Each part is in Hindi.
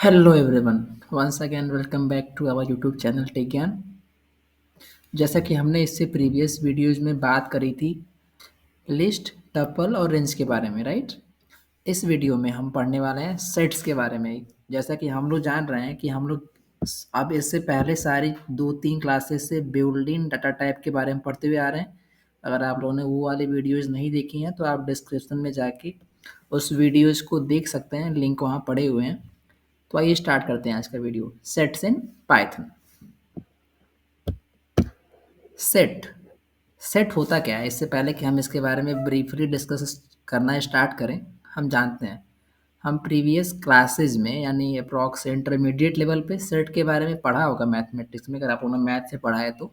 Hello everyone, once again welcome back to our YouTube channel tech Gyan. जैसा कि हमने इससे प्रीवियस वीडियोज में बात करी थी लिस्ट, टपल और रेंज के बारे में, राइट। इस वीडियो में हम पढ़ने वाले हैं सेट्स के बारे में। जैसा कि हम लोग जान रहे हैं कि हम लोग अब इससे पहले सारी 2-3 क्लासेस से बिल्डिंग डाटा टाइप के बारे में पढ़ते हुए आ रहे हैं। अगर आप लोगों ने वो वाली वीडियोज़ नहीं देखी हैं तो आप डिस्क्रिप्शन में जाके उस वीडियोज़ को देख सकते हैं, लिंक वहाँ पड़े हुए हैं। तो आइए स्टार्ट करते हैं आज का video. Sets in Python. Set set होता क्या है, इससे पहले कि हम इसके बारे में ब्रीफली डिस्कस करना स्टार्ट करें, हम जानते हैं हम प्रीवियस क्लासेस में यानी अप्रॉक्स इंटरमीडिएट लेवल पे सेट के बारे में पढ़ा होगा मैथमेटिक्स में। अगर आप लोगों ने मैथ से पढ़ा है तो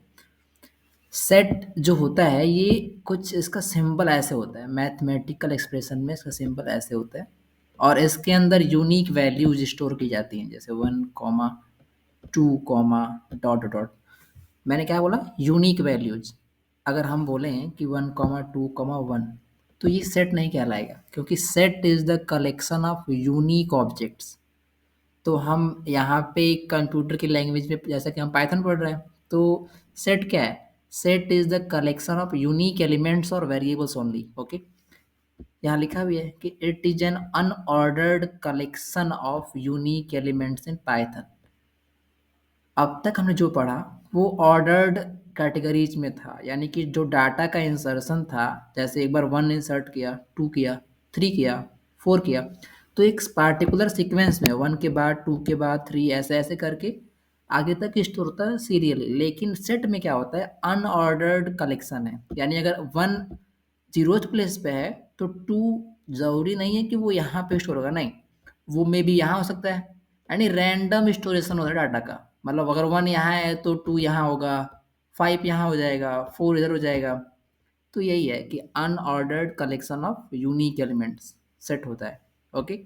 सेट जो होता है ये कुछ इसका सिंबल ऐसे होता है, मैथमेटिकल एक्सप्रेशन में इसका सिंबल ऐसे होता है और इसके अंदर यूनिक वैल्यूज स्टोर की जाती हैं, जैसे 1, 2, डॉट डॉट। मैंने क्या बोला, यूनिक वैल्यूज। अगर हम बोलें कि 1, 2, 1 तो ये सेट नहीं कहलाएगा, क्योंकि set is the collection of unique objects. तो हम यहाँ पे कंप्यूटर की लैंग्वेज में जैसा कि हम पाइथन पढ़ रहे हैं, तो सेट क्या है, set is the collection of unique elements और वेरिएबल्स ओनली। ओके, यहाँ लिखा भी है कि it is an unordered collection of unique elements in Python. अब तक हमने जो पढ़ा वो ऑर्डर्ड कैटेगरीज में था, यानी कि जो डाटा का इंसर्शन था, जैसे एक बार 1 इंसर्ट किया, 2 किया, 3 किया, 4 किया, तो एक पार्टिकुलर सीक्वेंस में 1 के बाद 2 के बाद 3 ऐसे ऐसे करके आगे तक स्टोर होता है सीरियली। लेकिन सेट में क्या होता है, अनऑर्डर्ड कलेक्शन है, यानी अगर 1 जीरोथ प्लेस पे है तो 2 ज़रूरी नहीं है कि वो यहाँ पे स्टोर होगा, नहीं, वो मे भी यहाँ हो सकता है। यानी रैंडम स्टोरेशन होता है डाटा का। मतलब अगर 1 यहाँ है तो 2 यहाँ होगा, 5 यहाँ हो जाएगा, 4 इधर हो जाएगा। तो यही है कि unordered collection of unique elements set होता है। ओके,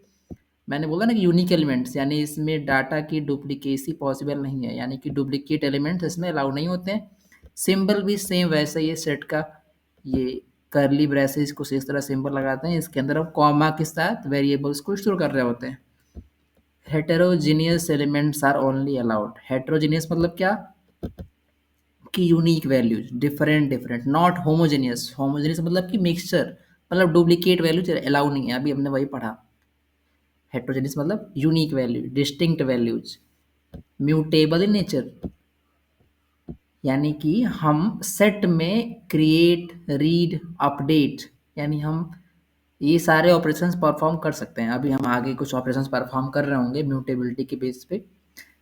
मैंने बोला ना कि यूनिक एलिमेंट्स यानी इसमें डाटा की डुप्लीकेसी पॉसिबल नहीं है, यानी कि डुप्लीकेट एलिमेंट्स इसमें अलाउ नहीं होते हैं। सिंबल भी सेम वैसे ही है सेट का, ये करली ब्रेसेस कुछ इस तरह सिंबल लगाते हैं, इसके अंदर हम कॉमा के साथ वेरिएबल्स को स्टोर कर रहे होते हैं। Heterogeneous elements are only allowed. Heterogeneous मतलब क्या, कि unique values different different, not homogeneous. Homogeneous मतलब कि मिक्सचर, मतलब डुप्लीकेट वैल्यूज अलाउ नहीं है, अभी हमने वही पढ़ा। हेटेरोजेनियस मतलब unique value, distinct values, mutable in nature, यानी कि हम सेट में क्रिएट, रीड, अपडेट, यानी हम ये सारे ऑपरेशंस परफॉर्म कर सकते हैं। अभी हम आगे कुछ ऑपरेशंस परफॉर्म कर रहे होंगे म्यूटेबिलिटी के बेस पे।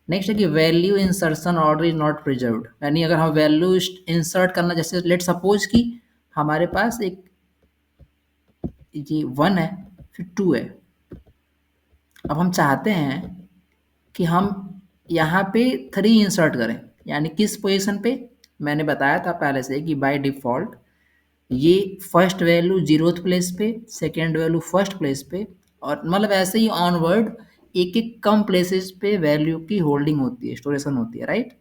नेक्स्ट है कि value insertion order is not preserved, यानी अगर हम वैल्यू इंसर्ट करना, जैसे लेट सपोज कि हमारे पास एक ये 1 है, फिर 2 है। अब हम चाहते हैं कि हम यहाँ पे 3 इंसर्ट करें, यानी किस पोजीशन पे, मैंने बताया था पहले से कि बाय डिफ़ॉल्ट ये फर्स्ट वैल्यू जीरोथ प्लेस पे, सेकेंड वैल्यू फर्स्ट प्लेस पे, और मतलब ऐसे ही ऑनवर्ड एक एक कम प्लेसेस पे वैल्यू की होल्डिंग होती है, स्टोरेशन होती है, राइट।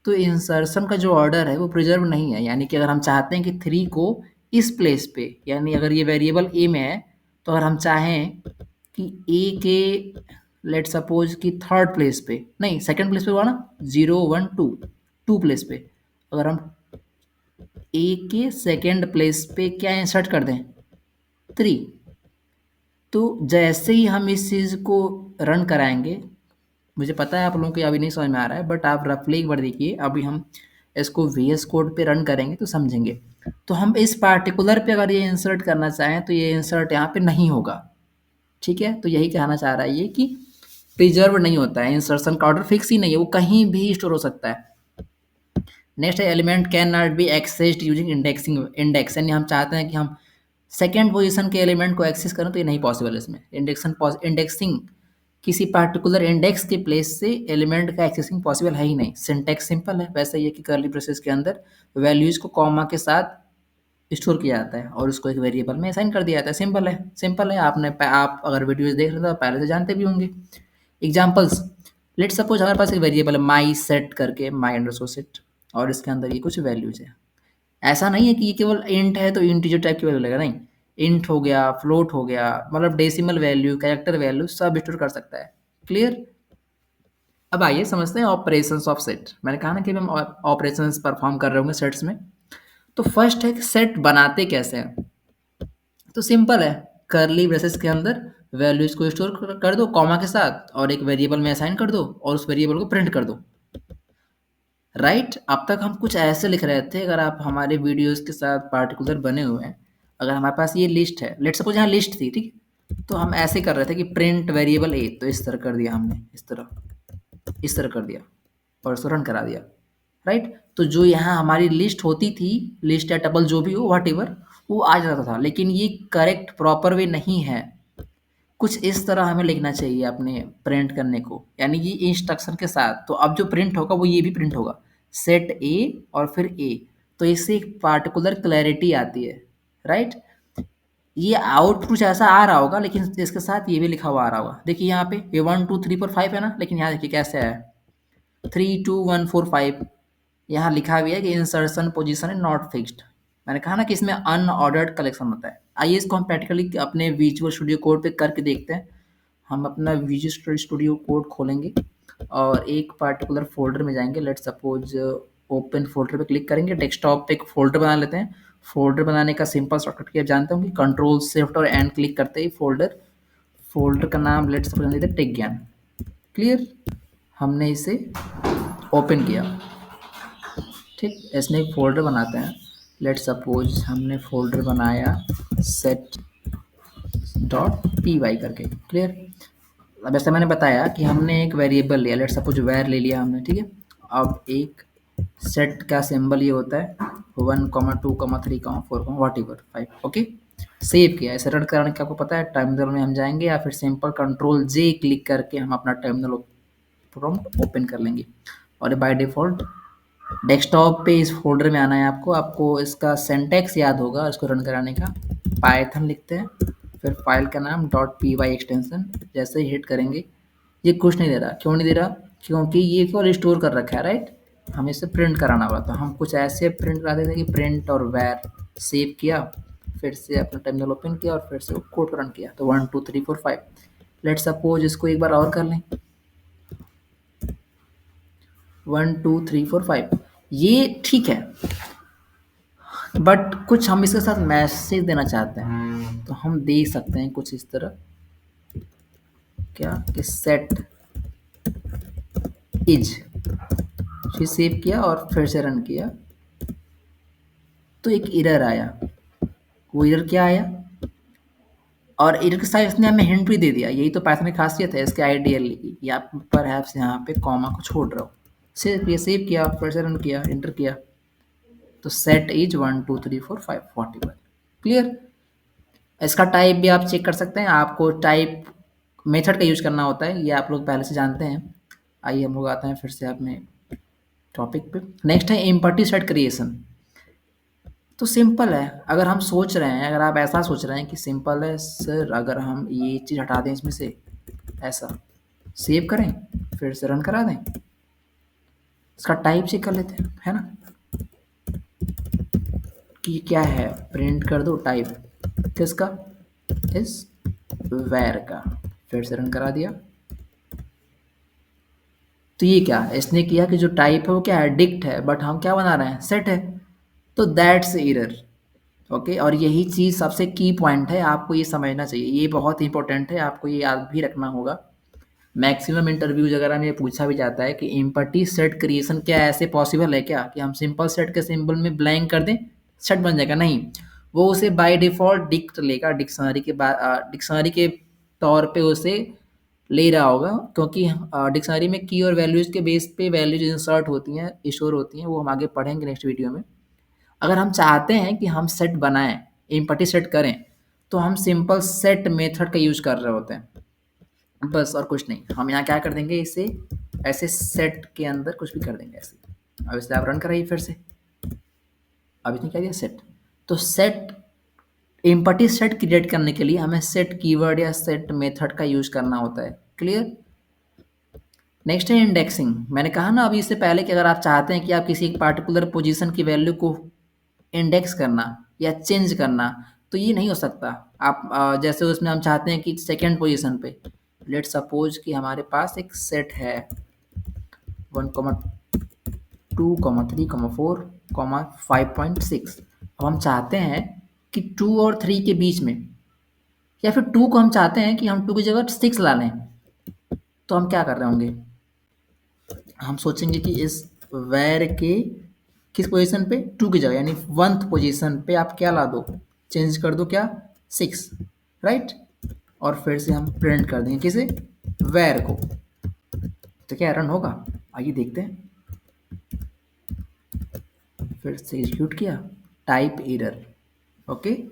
तो इंसर्शन का जो ऑर्डर है वो प्रिजर्व नहीं है, यानी कि अगर हम चाहते हैं कि 3 को इस प्लेस पे, यानी अगर ये वेरिएबल ए में है तो अगर हम चाहें कि ए के लेट सपोज कि थर्ड प्लेस पे, नहीं सेकंड प्लेस पे हुआ ना, 0 1 2, 2 प्लेस पे, अगर हम ए के सेकेंड प्लेस पे क्या इंसर्ट कर दें, 3, तो जैसे ही हम इस चीज़ को रन कराएंगे, मुझे पता है आप लोगों को अभी नहीं समझ में आ रहा है, बट आप रफली एक बार देखिए, अभी हम इसको VS कोड पे रन करेंगे तो समझेंगे। तो हम इस पार्टिकुलर पे अगर ये इंसर्ट करना चाहें तो ये इंसर्ट यहाँ पे नहीं होगा, ठीक है। तो यही कहना चाह रहा है ये कि प्रिजर्व नहीं होता है, इंसर्शन का ऑर्डर फिक्स ही नहीं है, वो कहीं भी स्टोर हो सकता है। नेक्स्ट है element can not be accessed using indexing index, यानी हम चाहते हैं कि हम सेकेंड पोजीशन के एलिमेंट को एक्सेस करें तो ये नहीं पॉसिबल है इसमें। इंडेक्सिंग किसी पार्टिकुलर इंडेक्स के प्लेस से एलिमेंट का एक्सेसिंग पॉसिबल है ही नहीं। सिंटैक्स सिंपल है, वैसे ही है कि कर्ली ब्रेसेस के अंदर वैल्यूज को कॉमा के साथ स्टोर किया जाता है और उसको एक वेरिएबल में असाइन कर दिया जाता है। सिंपल है, सिंपल है। आप अगर वीडियोज देख रहे हो तो पहले से जानते भी होंगे। एग्जाम्पल्स, लेट सपोज हमारे पास एक वेरिएबल है माई सेट करके, माई अंडरस्कोर सेट, और इसके अंदर ये कुछ वैल्यूज है। ऐसा नहीं है कि ये केवल इंट है तो इंटीजर टाइप की वैल्यू लगेगा, नहीं। इंट हो गया, फ्लोट हो गया, मतलब डेसिमल वैल्यू, कैरेक्टर वैल्यू सब स्टोर कर सकता है। क्लियर। अब आइए समझते हैं ऑपरेशंस ऑफ सेट। मैंने कहा ना कि हम ऑपरेशंस परफॉर्म कर रहे होंगे सेट्स में। तो फर्स्ट है कि सेट बनाते कैसे हैं। तो सिंपल है, कर्ली ब्रेसेस के अंदर वैल्यूज को स्टोर कर दो कॉमा के साथ और एक वेरिएबल में असाइन कर दो और उस वेरिएबल को प्रिंट कर दो। राइट, अब तक हम कुछ ऐसे लिख रहे थे, अगर आप हमारे वीडियोस के साथ पार्टिकुलर बने हुए हैं, अगर हमारे पास ये लिस्ट है, लेट्स सपोज यहाँ लिस्ट थी, ठीक है, तो हम ऐसे कर रहे थे कि प्रिंट वेरिएबल ए, तो इस तरह कर दिया हमने, इस तरह कर दिया और इसको रन करा दिया। राइट, तो जो यहाँ हमारी लिस्ट होती थी, लिस्ट या टपल जो भी हो वट एवर, वो आ जाता था, लेकिन ये करेक्ट प्रॉपर वे नहीं है। कुछ इस तरह हमें लिखना चाहिए अपने प्रिंट करने को, यानी कि इंस्ट्रक्शन के साथ। तो अब जो प्रिंट होगा वो ये भी प्रिंट होगा, सेट ए और फिर ए। तो इससे एक पार्टिकुलर क्लैरिटी आती है। राइट, ये आउट कुछ ऐसा आ रहा होगा, लेकिन इसके साथ ये भी लिखा हुआ आ रहा होगा। देखिए यहाँ पे ये 1 2 3 4 5 है ना, लेकिन यहाँ देखिए कैसे है 3 2 1 4 5। यहाँ लिखा भी है कि इंसर्शन पोजीशन है नॉट फिक्स्ड। मैंने कहा ना कि इसमें अनऑर्डर्ड कलेक्शन होता है। आइए इसको हम प्रैक्टिकली अपने विजुअल स्टूडियो कोड पे करके देखते हैं। हम अपना विजुअल स्टूडियो कोड खोलेंगे और एक पार्टिकुलर फोल्डर में जाएंगे। लेट्स सपोज ओपन फोल्डर पे क्लिक करेंगे, डेस्कटॉप पे एक फोल्डर बना लेते हैं। फोल्डर बनाने का सिंपल शॉर्टकट की आप जानते होंगे, कंट्रोल शिफ्ट और एंड क्लिक करते ही फोल्डर का नाम लेट्स सपोज लेते हैं टेक ज्ञान। क्लियर, हमने इसे ओपन किया। ठीक, इसमें एक फोल्डर बनाते हैं। लेट्स सपोज हमने फोल्डर बनाया सेट डॉट पी वाई करके। क्लियर, अब ऐसा मैंने बताया कि हमने एक वेरिएबल लिया, लेट्स सपोज वैर ले लिया हमने, ठीक है। अब एक सेट का सिंबल ये होता है 1 2 3 4 वॉट एवर 5। ओके, सेव किया। ऐसे रन कराने का आपको पता है, टर्मिनल में हम जाएंगे या फिर सिंपल कंट्रोल जे क्लिक करके हम अपना टर्मिनल प्रॉम्प्ट ओपन कर लेंगे। और बाय डिफ़ॉल्ट डेस्कटॉप पे इस फोल्डर में आना है आपको। आपको इसका सिंटैक्स याद होगा इसको रन कराने का। पाइथन लिखते हैं, फिर फाइल का नाम डॉट पी वाई एक्सटेंशन। जैसे ही हिट करेंगे ये कुछ नहीं दे रहा। क्यों नहीं दे रहा? क्योंकि ये केवल स्टोर कर रखा है। राइट, हमें इसे प्रिंट कराना होगा, तो हम कुछ ऐसे प्रिंट करा देते हैं कि प्रिंट और वैर। सेव किया, फिर से अपना टर्मिनल ओपन किया और फिर से कोड रन किया, तो 1 2 3 4 5। लेट सपोज इसको एक बार और कर लें, 1 2 3 4 5। ये ठीक है, बट कुछ हम इसके साथ मैसेज देना चाहते हैं, तो हम दे सकते हैं कुछ इस तरह, क्या कि सेट इज, फिर सेव किया और फिर से रन किया, तो एक एरर आया। वो एरर क्या आया? और एरर के साथ इसने हमें हिंट भी दे दिया। यही तो पाइथन की खासियत है इसके आइडियली, या पर यहाँ पे कॉमा को छोड़ रहा हो। सेव किया, फिर से रन किया, एंटर किया, तो सेट इज 1 2 3 4 5 41। क्लियर, इसका टाइप भी आप चेक कर सकते हैं। आपको टाइप मेथड का यूज करना होता है, ये आप लोग पहले से जानते हैं। आइए हम लोग आते हैं फिर से अपने टॉपिक पे। नेक्स्ट है एम्पटी सेट क्रिएशन। तो सिंपल है, अगर हम सोच रहे हैं, अगर आप ऐसा सोच रहे हैं कि सिंपल है सर, अगर हम ये चीज़ हटा दें इसमें से, ऐसा सेव करें फिर से रन करा दें, इसका टाइप चेक कर लेते हैं, है ना, कि क्या है। प्रिंट कर दो टाइप किसका, इस वैर का, फिर से रन करा दिया। तो ये क्या इसने किया कि जो टाइप है वो क्या है, डिक्ट है, बट हम क्या बना रहे हैं, सेट है, तो दैट्स एरर। ओके, और यही चीज़ सबसे की पॉइंट है, आपको ये समझना चाहिए, ये बहुत इंपॉर्टेंट है, आपको ये याद भी रखना होगा। मैक्सिमम इंटरव्यूज वगैरह में ये पूछा भी जाता है कि एम्पटी सेट क्रिएशन क्या ऐसे पॉसिबल है क्या कि हम सिंपल सेट के सिंबल में ब्लैंक कर दें सेट बन जाएगा? नहीं, वो उसे बाय डिफ़ॉल्ट डिक्ट लेगा, डिक्शनरी के तौर पे उसे ले रहा होगा, क्योंकि डिक्शनरी में की और वैल्यूज़ के बेस पे वैल्यूज इंसर्ट होती हैं, स्टोर होती हैं, वो हम आगे पढ़ेंगे नेक्स्ट वीडियो में। अगर हम चाहते हैं कि हम सेट बनाएं, एम्पटी सेट करें, तो हम सिंपल सेट मेथड का यूज कर रहे होते हैं, बस और कुछ नहीं। हम यहाँ क्या कर देंगे, इसे ऐसे सेट के अंदर कुछ भी कर देंगे ऐसे। अब इसे आप रन कराइए फिर से, अब इसने क्या दिया, सेट। तो सेट एम्पटी सेट क्रिएट करने के लिए हमें सेट कीवर्ड या सेट मेथड का यूज करना होता है। क्लियर, नेक्स्ट है इंडेक्सिंग। मैंने कहा ना अभी इससे पहले कि अगर आप चाहते हैं कि आप किसी एक पार्टिकुलर पोजीशन की वैल्यू को इंडेक्स करना या चेंज करना, तो ये नहीं हो सकता। आप जैसे उसमें हम चाहते हैं कि सेकंड पोजीशन पे, लेट सपोज कि हमारे पास एक सेट है 1,2,3,4,5.6। अब हम चाहते हैं कि 2 और 3 के बीच में, या फिर 2 को हम चाहते हैं कि हम 2 की जगह 6 ला लें, तो हम क्या कर रहे होंगे? हम सोचेंगे कि इस वैर के किस पोजीशन पे, 2 की जगह यानी 1th पोजीशन पे आप क्या ला दो, चेंज कर दो क्या, 6, राइट। और फिर से हम प्रिंट कर देंगे किसे, वैर को। तो क्या रन होगा, आइए देखते हैं। फिर से एग्जीक्यूट किया, टाइप एरर, ओके।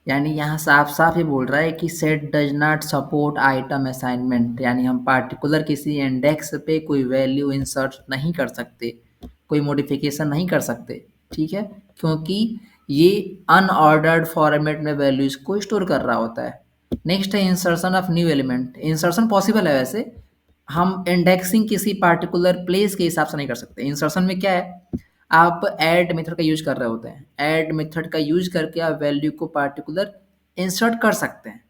यानी यहाँ साफ साफ ये बोल रहा है कि set does not support item assignment, यानी हम पार्टिकुलर किसी इंडेक्स पे कोई वैल्यू इंसर्ट नहीं कर सकते, कोई मॉडिफिकेशन नहीं कर सकते, ठीक है, क्योंकि ये अनऑर्डर्ड फॉर्मेट में वैल्यूज को स्टोर कर रहा होता है। नेक्स्ट है insertion of new element. Insertion possible है वैसे, हम इंडेक्सिंग किसी पार्टिकुलर प्लेस के हिसाब से नहीं कर सकते। इंसर्शन में क्या है, आप ऐड मेथड का यूज कर रहे होते हैं, ऐड मेथड का यूज करके आप वैल्यू को पार्टिकुलर इंसर्ट कर सकते हैं,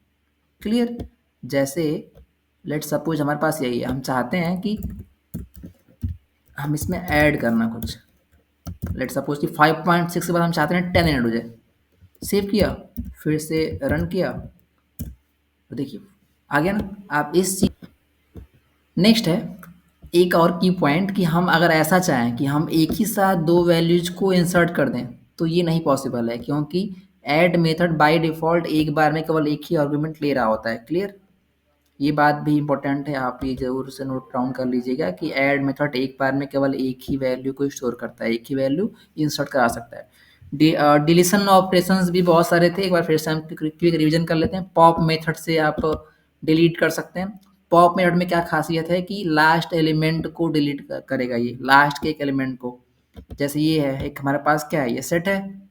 क्लियर। जैसे लेट सपोज हमारे पास यही है, हम चाहते हैं कि हम इसमें ऐड करना कुछ, लेट सपोज कि 5.6 के बाद हम चाहते हैं 10 ऐड हो जाए। सेव किया, फिर से रन किया, तो देखिए आ गया ना। आप इस चीज, नेक्स्ट है एक और की पॉइंट कि हम अगर ऐसा चाहें कि हम एक ही साथ दो वैल्यूज को इंसर्ट कर दें, तो ये नहीं पॉसिबल है, क्योंकि ऐड मेथड बाय डिफ़ॉल्ट एक बार में केवल एक ही आर्गुमेंट ले रहा होता है, क्लियर। ये बात भी इंपॉर्टेंट है, आप ये ज़रूर से नोट डाउन कर लीजिएगा कि ऐड मेथड एक बार में केवल एक ही वैल्यू को स्टोर करता है, एक ही वैल्यू इंसर्ट करा सकता है। डिलीशन ऑपरेशंस भी बहुत सारे थे, एक बार फिर से हम क्विक रिवीजन कर लेते हैं। पॉप मेथड से आप डिलीट कर सकते हैं। पॉप मेथड में क्या खासियत है कि लास्ट एलिमेंट को डिलीट करेगा, ये लास्ट के एक एलिमेंट को। जैसे ये है, एक हमारे पास क्या है, ये सेट है,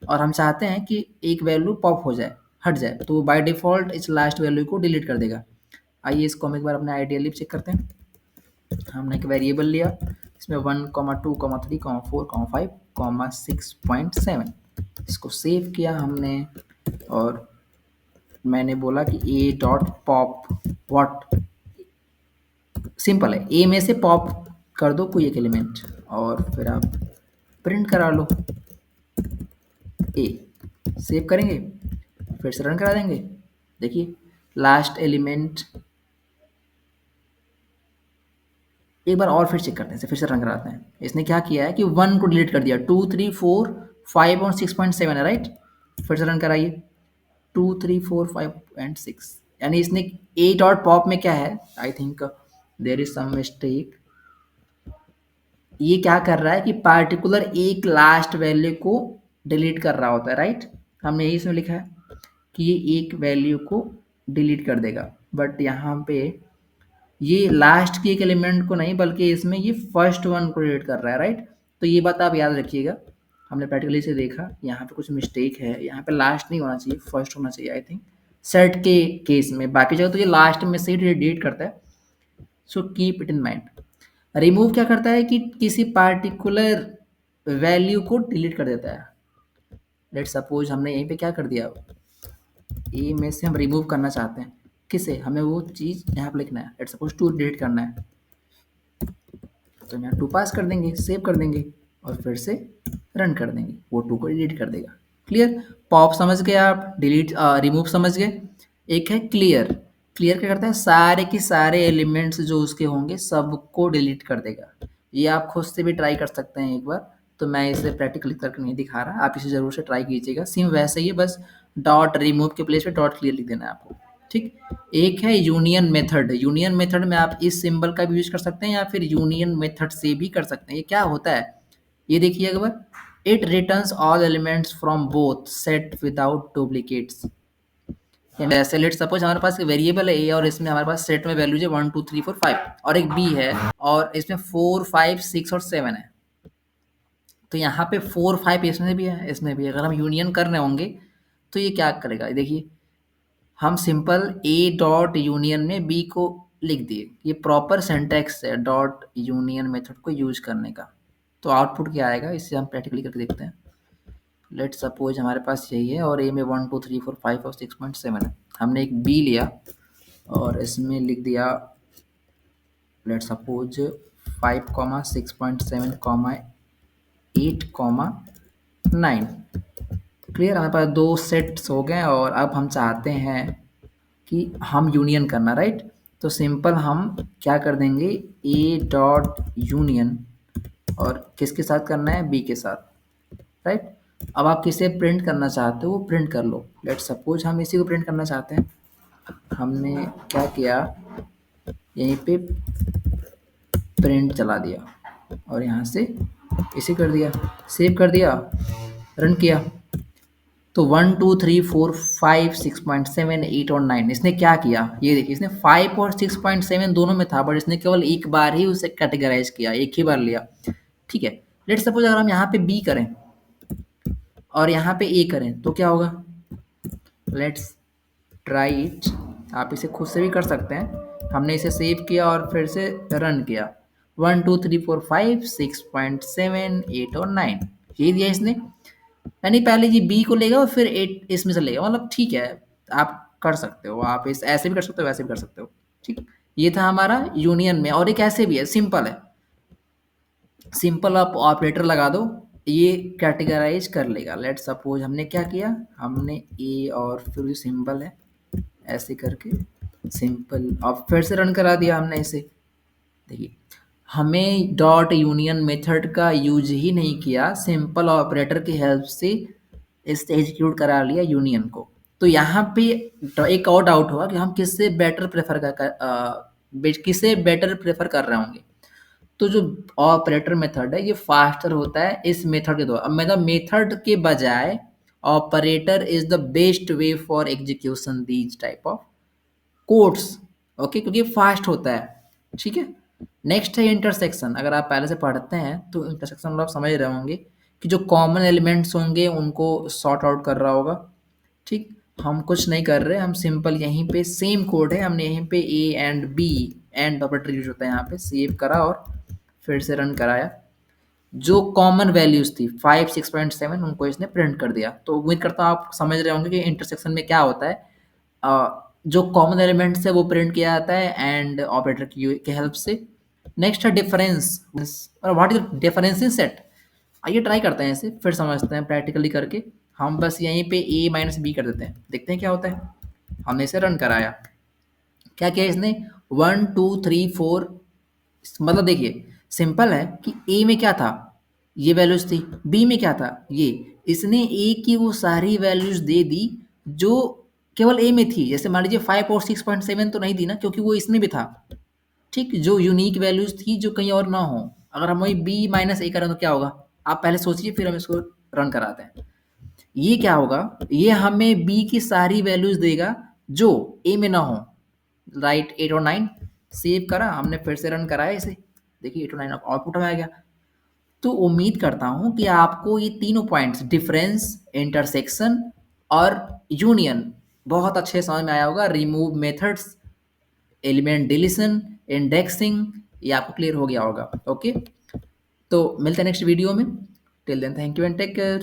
और हम चाहते हैं कि एक वैल्यू पॉप हो जाए, हट जाए, तो बाय डिफ़ॉल्ट इस लास्ट वैल्यू को डिलीट कर देगा। आइए इसको हम एक बार अपने आइडियली चेक करते हैं। हमने एक वेरिएबल लिया, इसमें 1,2,3,4,5,6.7, इसको सेव किया हमने, और मैंने बोला कि ए डॉट पॉप व्हाट, सिंपल है, ए में से पॉप कर दो कोई एक एलिमेंट, और फिर आप प्रिंट करा लो ए। सेव करेंगे, फिर से रन करा देंगे, देखिए लास्ट एलिमेंट। एक बार और फिर चेक करते हैं, फिर से रन कराते हैं। इसने क्या किया है कि 1 को डिलीट कर दिया, 2, 3, 4, 5 और 6.7 है, राइट। फिर से रन कराइए, 2, 3, 4, 5 एंड 6, यानी इसने ए डॉट पॉप में क्या है, I think there is some mistake. ये क्या कर रहा है कि पार्टिकुलर एक लास्ट वैल्यू को डिलीट कर रहा होता है, राइट। हमने यही इसमें लिखा है कि ये एक वैल्यू को डिलीट कर देगा, बट यहाँ पे ये लास्ट के एक एलिमेंट को नहीं, बल्कि इसमें ये फर्स्ट वन को डिलीट कर रहा है, राइट। तो ये बात आप याद रखिएगा, हमने प्रैक्टिकली से देखा, यहाँ पे कुछ मिस्टेक है, यहाँ पे लास्ट नहीं होना चाहिए, फर्स्ट होना चाहिए, आई थिंक सेट के केस में। बाकी जगह तो ये लास्ट में से डिलीट करता है, so keep it in mind. Remove क्या करता है कि किसी पार्टिकुलर वैल्यू को डिलीट कर देता है। लेट सपोज हमने यहीं पे क्या कर दिया, ए में से हम रिमूव करना चाहते हैं, किसे, हमें वो चीज़ यहाँ पे लिखना है, लेट सपोज 2 डिलीट करना है, तो हम यहाँ 2 पास कर देंगे, सेव कर देंगे, और फिर से रन कर देंगे, वो 2 को डिलीट कर देगा, क्लियर। पॉप समझ गए आप, डिलीट रिमूव समझ गए। एक है क्लियर। क्लियर क्या करता है, सारे के सारे एलिमेंट्स जो उसके होंगे सबको डिलीट कर देगा। ये आप खुद से भी ट्राई कर सकते हैं एक बार, तो मैं इसे प्रैक्टिकली करके नहीं दिखा रहा, आप इसे ज़रूर से ट्राई कीजिएगा। सेम वैसे ही, बस डॉट रिमूव के प्लेस पे डॉट क्लियर लिख देना है आपको, ठीक। एक है यूनियन मेथड। यूनियन मेथड में आप इस सिंबल का भी यूज कर सकते हैं, या फिर यूनियन मेथड से भी कर सकते हैं। ये क्या होता है, ये देखिए एक बार, it returns all elements from both set without duplicates. जैसे लेट सपोज हमारे पास वेरिएबल है ए, और इसमें हमारे पास सेट में वैल्यूज है 1, 2, 3, 4, 5, और एक बी है, और इसमें 4, 5, 6 और 7 है। तो यहाँ पे 4, 5 इसमें भी है, इसमें भी। अगर हम यूनियन कर रहे होंगे तो ये क्या करेगा, देखिए हम सिंपल ए डॉट यूनियन में बी को लिख दिए, ये प्रॉपर सिंटैक्स है डॉट यूनियन मेथड को यूज करने का। तो आउटपुट क्या आएगा, इससे हम प्रैक्टिकली करके देखते हैं। लेट सपोज हमारे पास यही है, और ए में 1, 2, 3, 4, 5 और 6.7 है। हमने एक बी लिया और इसमें लिख दिया लेट सपोज 5,6.7,8,9। क्लियर, हमारे पास दो सेट्स हो गए और अब हम चाहते हैं कि हम यूनियन करना, राइट। तो सिंपल हम क्या कर देंगे, ए डॉट यूनियन, और किसके साथ करना है, बी के साथ, राइट। अब आप किसे प्रिंट करना चाहते हो वो प्रिंट कर लो। लेट सपोज हम इसी को प्रिंट करना चाहते हैं। हमने क्या किया, यहीं पे प्रिंट चला दिया और यहाँ से इसे कर दिया, सेव कर दिया, रन किया। तो 1 2 3 4 5 6.7 8 और 9, इसने क्या किया, ये देखिए, इसने 5 और 6.7 दोनों में था, बट इसने केवल एक बार ही उसे कैटेगराइज किया, एक ही बार लिया, ठीक है। लेट सपोज अगर हम यहाँ पे बी करें और यहाँ पे ए करें तो क्या होगा, लेट्स ट्राई इट। आप इसे खुद से भी कर सकते हैं। हमने इसे सेव किया और फिर से रन किया। 1 2 3 4 5 6.7 8 और 9, ये दिया इसने। यानी पहले ये बी को लेगा और फिर 8 इसमें से लेगा, मतलब ठीक है, आप कर सकते हो, आप इस ऐसे भी कर सकते हो, वैसे भी कर सकते हो, ठीक। ये था हमारा यूनियन में। और एक ऐसे भी है, सिंपल है, सिंपल आप ऑपरेटर लगा दो, ये कैटेगराइज कर लेगा। लेट सपोज हमने क्या किया, हमने ए और फिर जो सिंबल है ऐसे करके सिंपल, और फिर से रन करा दिया हमने इसे। देखिए, हमें डॉट यूनियन मेथड का यूज ही नहीं किया, सिंपल ऑपरेटर की हेल्प से इसे एग्जीक्यूट करा लिया यूनियन को। तो यहाँ पे एक और डाउट होगा कि हम किससे बेटर प्रेफर किसे बेटर प्रेफर कर रहे होंगे। तो जो ऑपरेटर मेथड है ये फास्टर होता है इस मेथड के द्वारा। अब मतलब मेथड के बजाय operator is the best way for execution these type of codes, okay, क्योंकि ये फास्ट होता है, ठीक है। नेक्स्ट है इंटरसेक्शन। अगर आप पहले से पढ़ते हैं तो इंटरसेक्शन मतलब आप समझ रहे होंगे कि जो कॉमन एलिमेंट्स होंगे उनको सॉर्ट आउट कर रहा होगा, ठीक। हम कुछ नहीं कर रहे, हम सिंपल यहीं पे सेम कोड है, हमने यहीं पे A and B, and operator use होता है यहाँ पे, सेव करा और फिर से रन कराया। जो कॉमन वैल्यूज थी 5 6.7 उनको इसने प्रिंट कर दिया। तो उम्मीद करता हूँ आप समझ रहे होंगे कि इंटरसेक्शन में क्या होता है। जो कॉमन एलिमेंट्स है वो प्रिंट किया जाता है एंड ऑपरेटर की हेल्प से। नेक्स्ट है डिफरेंस, और what is difference in set. आइए ट्राई करते हैं इसे, फिर समझते हैं प्रैक्टिकली करके। हम बस यहीं पे a माइनस बी कर देते हैं, देखते हैं क्या होता है। हमने इसे रन कराया, क्या किया इसने, 1 2 3 4, मतलब देखिए सिंपल है कि ए में क्या था, ये वैल्यूज थी, बी में क्या था, ये, इसने ए की वो सारी वैल्यूज दे दी जो केवल ए में थी। जैसे मान लीजिए 5 और 6.7 तो नहीं दी ना, क्योंकि वो इसमें भी था, ठीक। जो यूनिक वैल्यूज थी जो कहीं और ना हो। अगर हम वही बी माइनस ए करें तो क्या होगा, आप पहले सोचिए फिर हम इसको रन कराते हैं। ये क्या होगा, ये हमें बी की सारी वैल्यूज देगा जो ए में ना हो, राइट। 8 और 9 सेव करा हमने, फिर से रन कराया इसे, देखिए 8 और 9 आउटपुट में आ गया। तो उम्मीद करता हूँ कि आपको ये तीनों पॉइंट्स, डिफरेंस, इंटरसेक्शन और यूनियन, बहुत अच्छे समझ में आया होगा। Remove methods, element deletion, indexing, ये आपको क्लियर हो गया होगा, ओके। तो मिलते हैं नेक्स्ट वीडियो में। Till then thank you and take care.